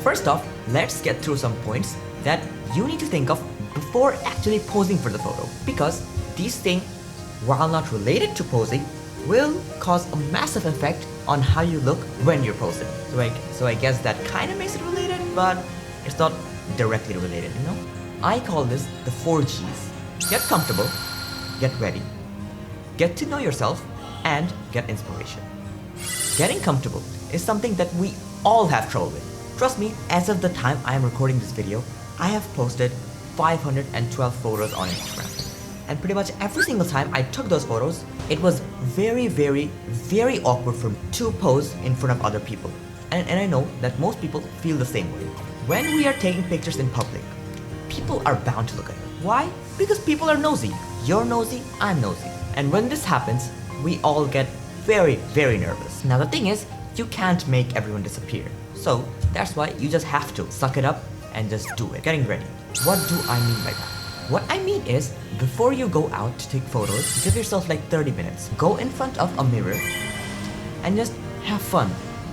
first off, let's get through some points that you need to think of before actually posing for the photo, because these things, while not related to posing, will cause a massive effect on how you look when you're posing. So I guess that kind of makes it related, but it's not directly related, you know? I call this the 4 G's. Get comfortable, get ready, get to know yourself, and get inspiration. Getting comfortable is something that we all have trouble with. Trust me, as of the time I am recording this video, I have posted 512 photos on Instagram. And pretty much every single time I took those photos, it was very, very, very awkward for me to pose in front of other people. And I know that most people feel the same way. When we are taking pictures in public, people are bound to look at it. Why? Because people are nosy. You're nosy, I'm nosy. And when this happens, we all get very, very nervous. Now the thing is, you can't make everyone disappear. So that's why you just have to suck it up and just do it. Getting ready. What do I mean by that? What I mean is, before you go out to take photos, give yourself like 30 minutes. Go in front of a mirror and just have fun.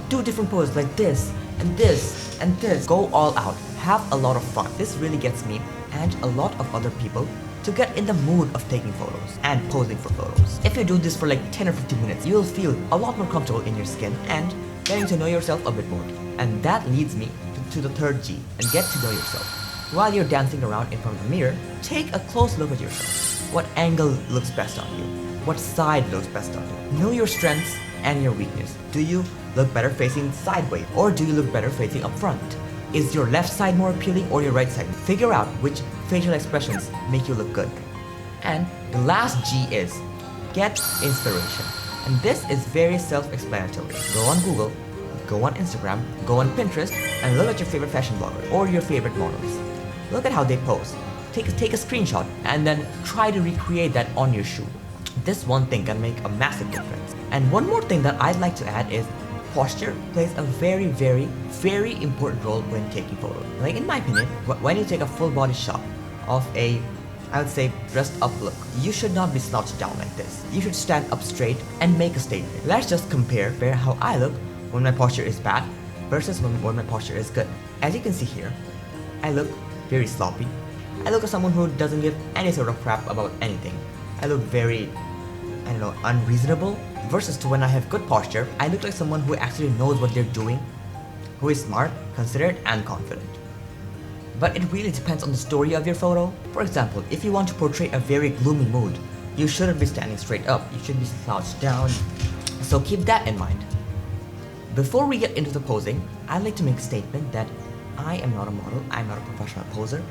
Do different poses like this and this and this. Go all out. Have a lot of fun. This really gets me and a lot of other people to get in the mood of taking photos and posing for photos. If you do this for like 10 or 15 minutes, you'll feel a lot more comfortable in your skin and getting to know yourself a bit more. And that leads me to the 3rd G, and get to know yourself. While you're dancing around in front of the mirror, take a close look at yourself. What angle looks best on you? What side looks best on you? Know your strengths and your weakness. Do you look better facing sideways, or do you look better facing up front? Is your left side more appealing or your right side? Figure out which facial expressions make you look good. And the last G is get inspiration. And this is very self-explanatory. Go on Google, go on Instagram, go on Pinterest, and look at your favorite fashion blogger or your favorite models. Look at how they pose. Take a screenshot and then try to recreate that on your shoe. This one thing can make a massive difference. And one more thing that I'd like to add is posture plays a very, very, very important role when taking photos. Like in my opinion, when you take a full body shot of a, I would say, dressed up look, you should not be slouched down like this. You should stand up straight and make a statement. Let's just compare how I look when my posture is bad versus when my posture is good. As you can see here, I look very sloppy. I look like someone who doesn't give any sort of crap about anything. I look very, I don't know, unreasonable. Versus to when I have good posture, I look like someone who actually knows what they're doing, who is smart, considerate, and confident. But it really depends on the story of your photo. For example, if you want to portray a very gloomy mood, you shouldn't be standing straight up, you should be slouched down. So keep that in mind. Before we get into the posing, I'd like to make a statement that I am not a model, I'm not a professional poser.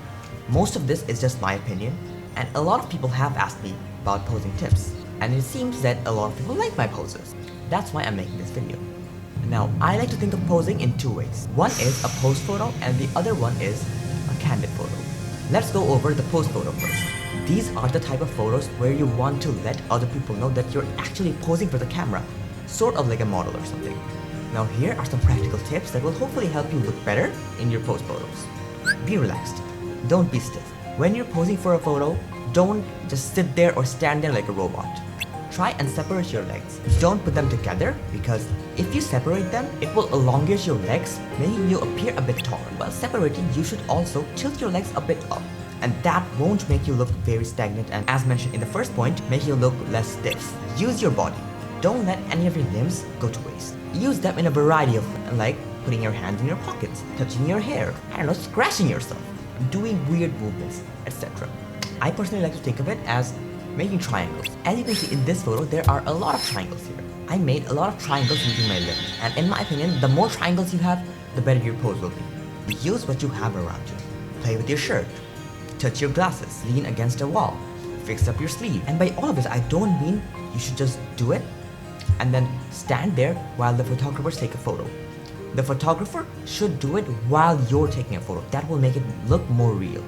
Most of this is just my opinion, and a lot of people have asked me about posing tips. And it seems that a lot of people like my poses. That's why I'm making this video. Now, I like to think of posing in 2 ways. One is a pose photo, and the other one is a candid photo. Let's go over the pose photo first. These are the type of photos where you want to let other people know that you're actually posing for the camera, sort of like a model or something. Now here are some practical tips that will hopefully help you look better in your pose photos. Be relaxed. Don't be stiff. When you're posing for a photo, don't just sit there or stand there like a robot. Try and separate your legs. Don't put them together, because if you separate them, it will elongate your legs, making you appear a bit taller. While separating, you should also tilt your legs a bit up, and that won't make you look very stagnant, and as mentioned in the first point, make you look less stiff. Use your body. Don't let any of your limbs go to waste. Use them in a variety of ways, like putting your hands in your pockets, touching your hair, I don't know, scratching yourself, doing weird movements, etc. I personally like to think of it as making triangles. As you can see in this photo, there are a lot of triangles here. I made a lot of triangles using my limbs, and in my opinion, the more triangles you have, the better your pose will be. Use what you have around you. Play with your shirt, touch your glasses, lean against a wall, fix up your sleeve. And by all of this, I don't mean you should just do it and then stand there while the photographers take a photo. The photographer should do it while you're taking a photo. That will make it look more real.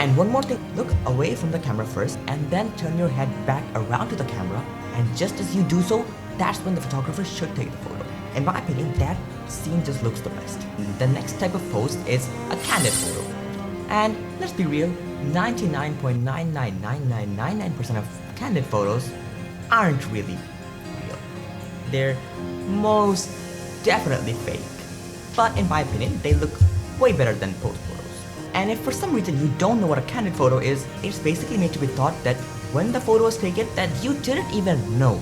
And one more thing, look away from the camera first and then turn your head back around to the camera, and just as you do so, that's when the photographer should take the photo. In my opinion, that scene just looks the best. The next type of pose is a candid photo. And let's be real, 99.999999% of candid photos aren't really real. They're most definitely fake. But in my opinion, they look way better than posed photos. And if for some reason you don't know what a candid photo is, it's basically made to be thought that when the photo was taken, that you didn't even know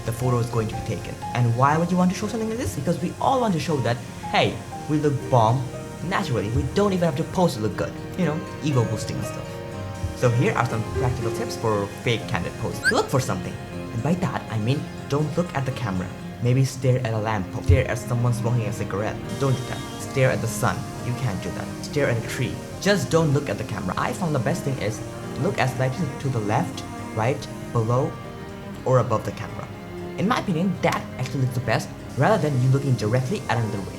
the photo is going to be taken. And why would you want to show something like this? Because we all want to show that, hey, we look bomb naturally. We don't even have to pose to look good. You know, ego boosting and stuff. So here are some practical tips for fake candid pose. Look for something. And by that, I mean don't look at the camera. Maybe stare at a lamppost. Stare at someone smoking a cigarette. Don't do that. Stare at the sun. You can't do that. Stare at a tree. Just don't look at the camera. I found the best thing is look as slightly to the left, right, below, or above the camera. In my opinion, that actually looks the best rather than you looking directly at another way.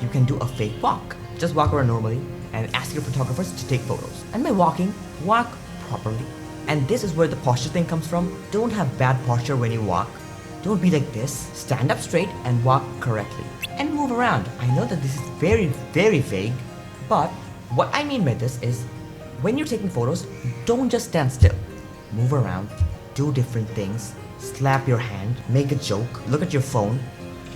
You can do a fake walk. Just walk around normally and ask your photographers to take photos. And by walking, walk properly. And this is where the posture thing comes from. Don't have bad posture when you walk. Don't be like this. Stand up straight and walk correctly. And move around. I know that this is very, very vague, but what I mean by this is when you're taking photos, don't just stand still. Move around, do different things, slap your hand, make a joke, look at your phone.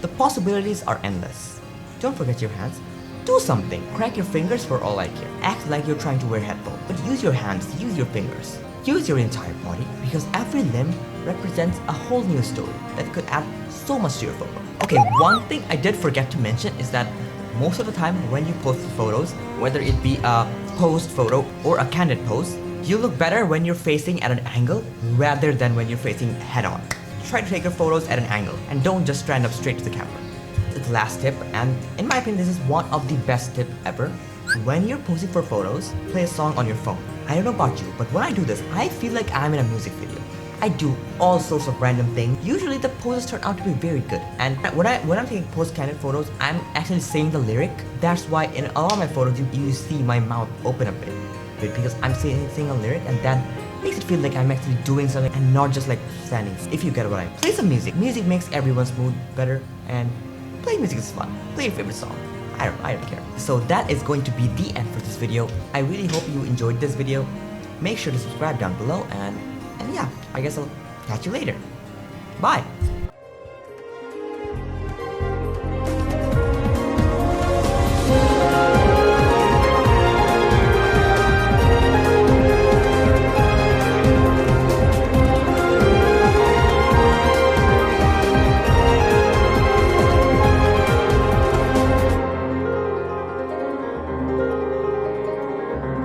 The possibilities are endless. Don't forget your hands. Do something. Crack your fingers for all I care. Act like you're trying to wear headphones, but use your hands, use your fingers. Use your entire body because every limb represents a whole new story that could add so much to your photo. Okay, one thing I did forget to mention is that most of the time when you post photos, whether it be a posed photo or a candid pose, you look better when you're facing at an angle rather than when you're facing head on. Try to take your photos at an angle and don't just stand up straight to the camera. The last tip, and in my opinion this is one of the best tip ever. When you're posing for photos, play a song on your phone. I don't know about you, but when I do this, I feel like I'm in a music video. I do all sorts of random things. Usually the poses turn out to be very good. And when I'm taking post-candid photos, I'm actually saying the lyric. That's why in all of my photos, you see my mouth open a bit. Because I'm saying a lyric and that makes it feel like I'm actually doing something and not just like standing. If you get what I mean. Play some music. Music makes everyone's mood better and playing music is fun. Play your favorite song. I don't care. So that is going to be the end for this video. I really hope you enjoyed this video. Make sure to subscribe down below and yeah, I guess I'll catch you later. Bye!